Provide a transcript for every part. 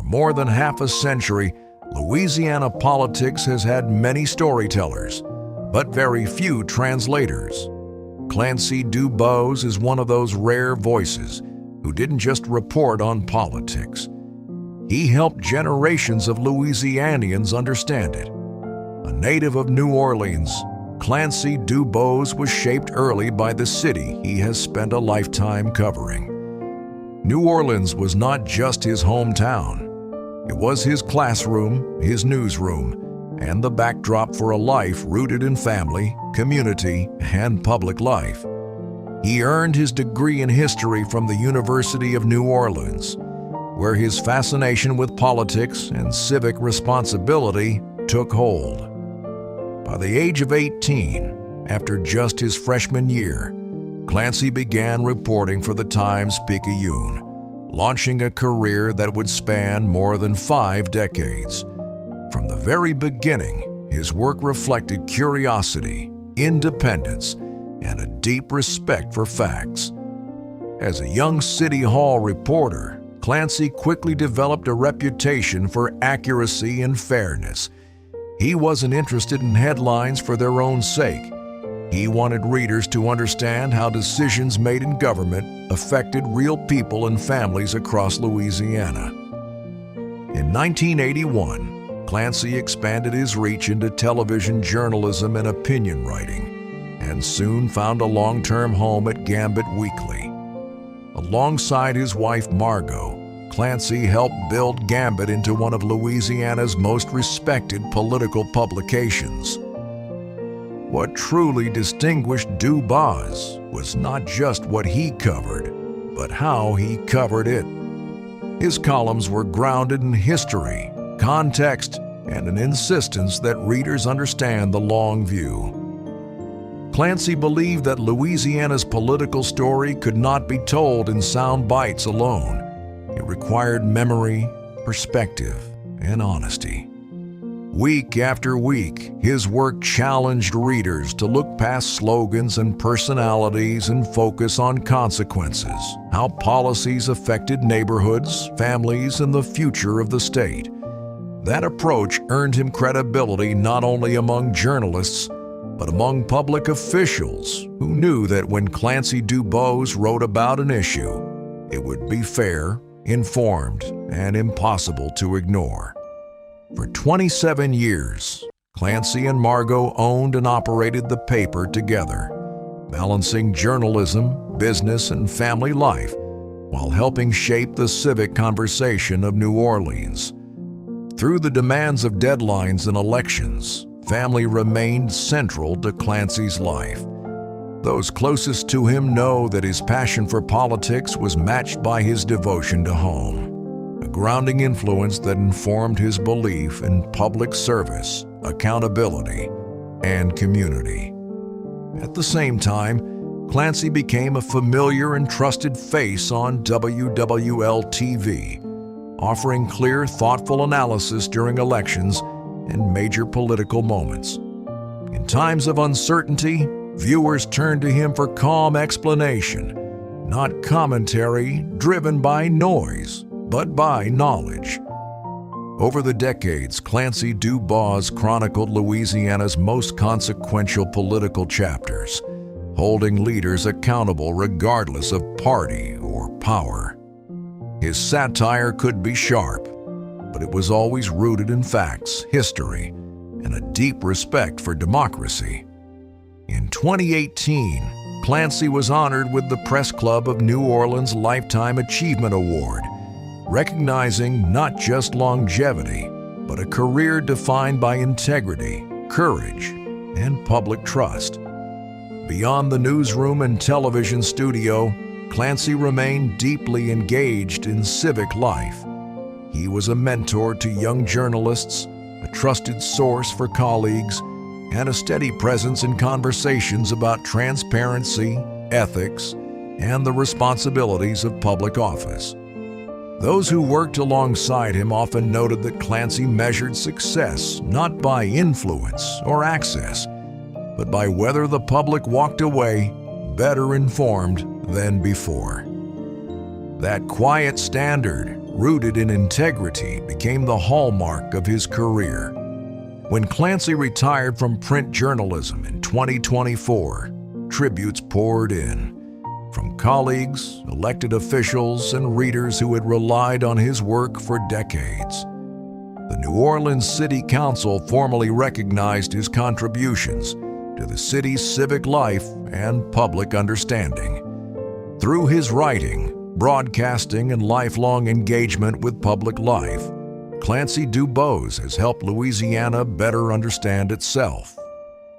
For more than half a century, Louisiana politics has had many storytellers, but very few translators. Clancy DuBos is one of those rare voices who didn't just report on politics. He helped generations of Louisianians understand it. A native of New Orleans, Clancy DuBos was shaped early by the city he has spent a lifetime covering. New Orleans was not just his hometown. It was his classroom, his newsroom, and the backdrop for a life rooted in family, community, and public life. He earned his degree in history from the University of New Orleans, where his fascination with politics and civic responsibility took hold. By the age of 18, after just his freshman year, Clancy began reporting for the Times-Picayune, launching a career that would span more than 5 decades. From the very beginning, his work reflected curiosity, independence, and a deep respect for facts. As a young City Hall reporter, Clancy quickly developed a reputation for accuracy and fairness. He wasn't interested in headlines for their own sake. He wanted readers to understand how decisions made in government affected real people and families across Louisiana. In 1981, Clancy expanded his reach into television journalism and opinion writing, and soon found a long-term home at Gambit Weekly. Alongside his wife Margot, Clancy helped build Gambit into one of Louisiana's most respected political publications. What truly distinguished DuBos was not just what he covered, but how he covered it. His columns were grounded in history, context, and an insistence that readers understand the long view. Clancy believed that Louisiana's political story could not be told in sound bites alone. It required memory, perspective, and honesty. Week after week, his work challenged readers to look past slogans and personalities and focus on consequences, how policies affected neighborhoods, families, and the future of the state. That approach earned him credibility not only among journalists, but among public officials who knew that when Clancy DuBos wrote about an issue, it would be fair, informed, and impossible to ignore. For 27 years, Clancy and Margot owned and operated the paper together, balancing journalism, business, and family life while helping shape the civic conversation of New Orleans. Through the demands of deadlines and elections, family remained central to Clancy's life. Those closest to him know that his passion for politics was matched by his devotion to home, a grounding influence that informed his belief in public service, accountability, and community. At the same time, Clancy became a familiar and trusted face on WWL-TV, offering clear, thoughtful analysis during elections and major political moments. In times of uncertainty, viewers turned to him for calm explanation, not commentary driven by noise, but by knowledge. Over the decades, Clancy DuBos chronicled Louisiana's most consequential political chapters, holding leaders accountable regardless of party or power. His satire could be sharp, but it was always rooted in facts, history, and a deep respect for democracy. In 2018, Clancy was honored with the Press Club of New Orleans Lifetime Achievement Award, recognizing not just longevity, but a career defined by integrity, courage, and public trust. Beyond the newsroom and television studio, Clancy remained deeply engaged in civic life. He was a mentor to young journalists, a trusted source for colleagues, and a steady presence in conversations about transparency, ethics, and the responsibilities of public office. Those who worked alongside him often noted that Clancy measured success not by influence or access, but by whether the public walked away better informed than before. That quiet standard rooted in integrity, became the hallmark of his career. When Clancy retired from print journalism in 2024, tributes poured in from colleagues, elected officials, and readers who had relied on his work for decades. The New Orleans City Council formally recognized his contributions to the city's civic life and public understanding. Through his writing, broadcasting, and lifelong engagement with public life, Clancy DuBos has helped Louisiana better understand itself.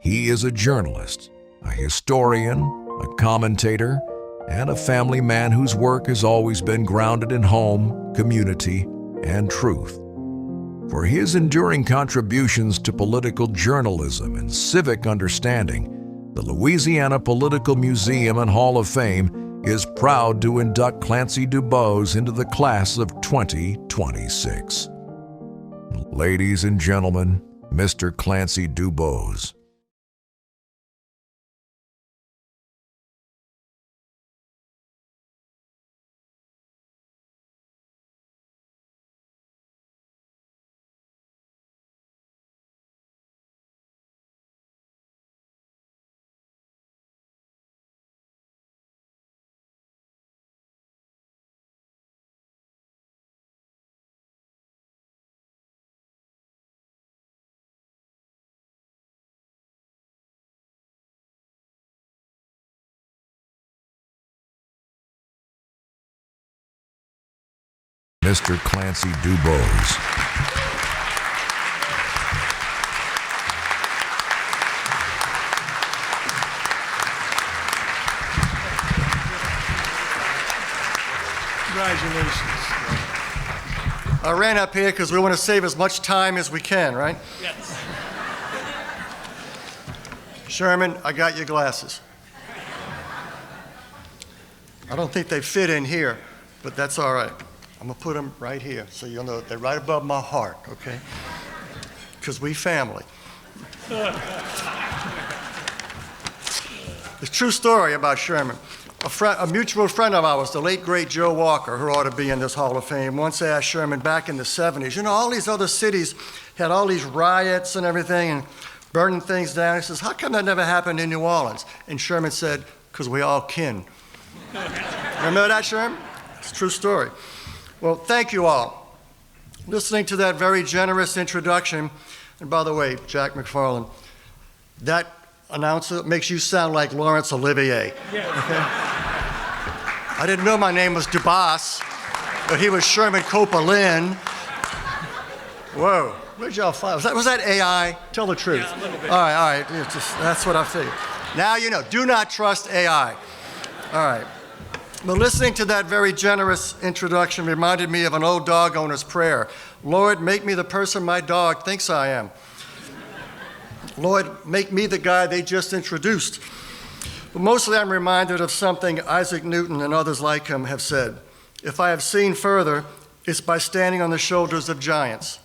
He is a journalist, a historian, a commentator, and a family man whose work has always been grounded in home, community, and truth. For his enduring contributions to political journalism and civic understanding, the Louisiana Political Museum and Hall of Fame is proud to induct Clancy DuBos into the class of 2026. Ladies and gentlemen, Mr. Clancy DuBos. Mr. Clancy DuBos. Congratulations. I ran up here because we want to save as much time as we can, right? Yes. Sherman, I got your glasses. I don't think they fit in here, but that's all right. I'm going to put them right here so you'll know they're right above my heart, okay? Because we family. The true story about Sherman. A mutual friend of ours, the late, great Joe Walker, who ought to be in this Hall of Fame, once asked Sherman back in the 70s, you know, all these other cities had all these riots and everything and burning things down. He says, how come that never happened in New Orleans? And Sherman said, because we all kin. Remember that, Sherman? It's a true story. Well, thank you all. Listening to that very generous introduction, and by the way, Jack McFarland, that announcer makes you sound like Laurence Olivier. Yes. Okay? I didn't know my name was DuBos, but he was Sherman Copa-Lynn. Whoa, where'd y'all find? Was that AI? Tell the truth. Yeah, a little bit. All right, that's what I figured. Now you know, do not trust AI. All right. But listening to that very generous introduction reminded me of an old dog owner's prayer. Lord, make me the person my dog thinks I am. Lord, make me the guy they just introduced. But mostly I'm reminded of something Isaac Newton and others like him have said. If I have seen further, it's by standing on the shoulders of giants.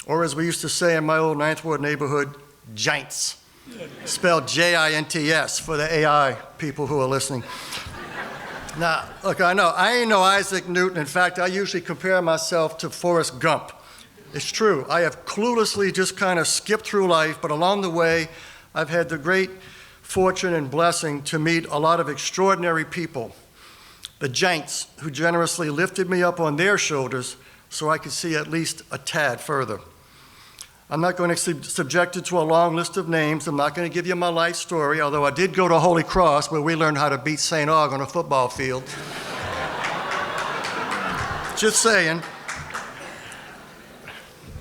Or as we used to say in my old Ninth Ward neighborhood, giants. Spelled J-I-N-T-S for the AI people who are listening. Now, look, I ain't no Isaac Newton. In fact, I usually compare myself to Forrest Gump. It's true. I have cluelessly just kind of skipped through life, but along the way, I've had the great fortune and blessing to meet a lot of extraordinary people. The giants who generously lifted me up on their shoulders so I could see at least a tad further. I'm not going to subject it to a long list of names. I'm not going to give you my life story, although I did go to Holy Cross where we learned how to beat St. Aug on a football field. Just saying.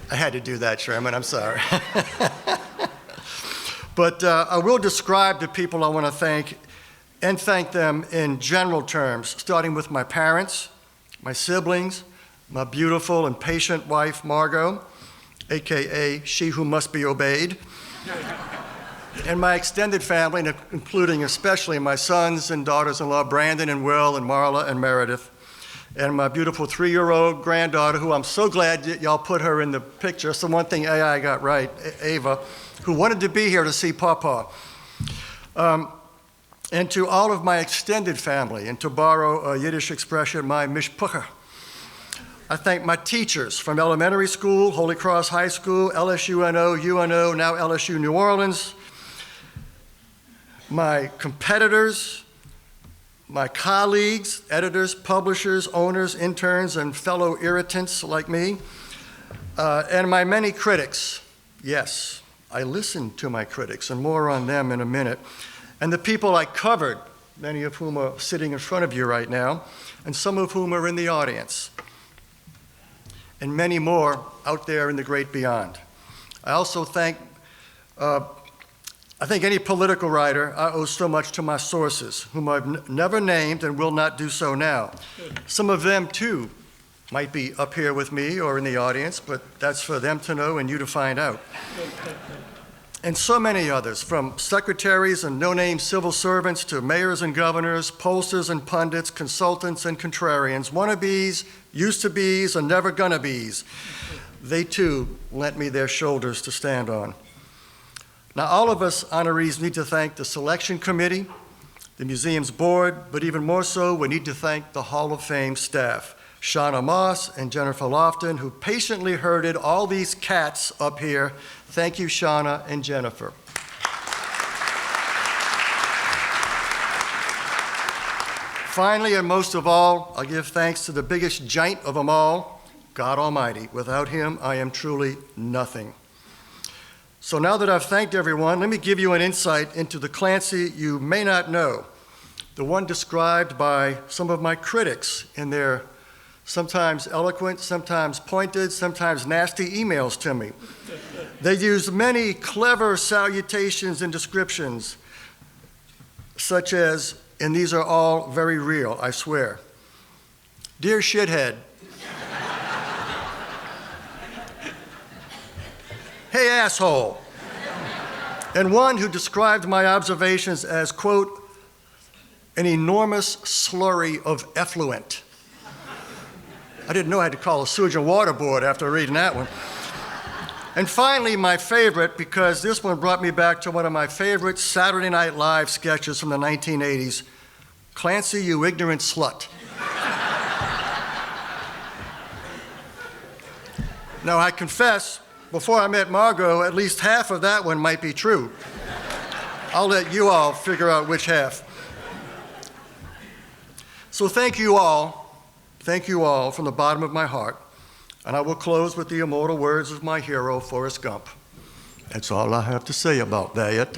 I had to do that, Sherman, I'm sorry. But I will describe the people I want to thank and thank them in general terms, starting with my parents, my siblings, my beautiful and patient wife, Margot, AKA she who must be obeyed, and my extended family, including especially my sons and daughters-in-law, Brandon and Will and Marla and Meredith, and my beautiful 3-year-old granddaughter, who I'm so glad y'all put her in the picture. It's the one thing AI got right, Ava, who wanted to be here to see Papa. And to all of my extended family, and to borrow a Yiddish expression, my mishpucha. I thank my teachers from elementary school, Holy Cross High School, LSUNO, UNO, now LSU New Orleans, my competitors, my colleagues, editors, publishers, owners, interns, and fellow irritants like me, and my many critics. Yes, I listen to my critics, and more on them in a minute. And the people I covered, many of whom are sitting in front of you right now, and some of whom are in the audience, and many more out there in the great beyond. I also thank, I think any political writer, I owe so much to my sources, whom I've never named and will not do so now. Some of them, too, might be up here with me or in the audience, but that's for them to know and you to find out. And so many others, from secretaries and no-name civil servants to mayors and governors, pollsters and pundits, consultants and contrarians, wannabes, used-to-bes, and never-gonna-bes. They, too, lent me their shoulders to stand on. Now, all of us honorees need to thank the selection committee, the museum's board, but even more so, we need to thank the Hall of Fame staff, Shauna Moss and Jennifer Lofton, who patiently herded all these cats up here. Thank you, Shauna and Jennifer. Finally, and most of all, I give thanks to the biggest giant of them all, God Almighty. Without him, I am truly nothing. So now that I've thanked everyone, let me give you an insight into the Clancy you may not know, the one described by some of my critics in their sometimes eloquent, sometimes pointed, sometimes nasty emails to me. They use many clever salutations and descriptions, such as, and these are all very real, I swear. Dear shithead. Hey, asshole. And one who described my observations as, quote, an enormous slurry of effluent. I didn't know I had to call a sewage and water board after reading that one. And finally, my favorite, because this one brought me back to one of my favorite Saturday Night Live sketches from the 1980s, Clancy, you ignorant slut. Now, I confess, before I met Margot, at least half of that one might be true. I'll let you all figure out which half. So thank you all from the bottom of my heart. And I will close with the immortal words of my hero, Forrest Gump. That's all I have to say about that.